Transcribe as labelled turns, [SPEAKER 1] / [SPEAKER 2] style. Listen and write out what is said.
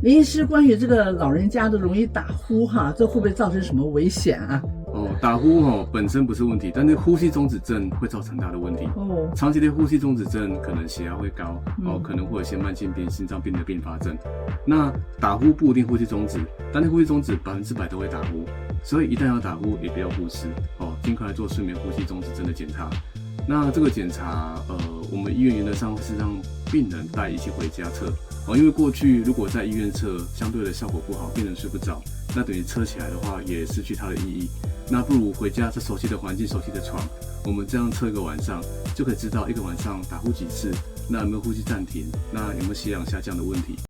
[SPEAKER 1] 林医师，关于这个老人家的容易打呼哈，这会不会造成什么危险啊？
[SPEAKER 2] 打呼本身不是问题，但是呼吸中止症会造成大的问题。长期的呼吸中止症可能血压会高，可能会有一些慢性病、心脏病的并发症。那打呼不一定呼吸中止，但是呼吸中止100%都会打呼，所以一旦要打呼也不要忽视尽快来做睡眠呼吸中止症的检查。那这个检查，我们医院原则上是让病人带仪器回家测因为过去如果在医院测，相对的效果不好，病人睡不着，那等于测起来的话也失去它的意义。那不如回家，这熟悉的环境、熟悉的床，我们这样测一个晚上，就可以知道一个晚上打呼几次，那有没有呼吸暂停，那有没有血氧下降的问题。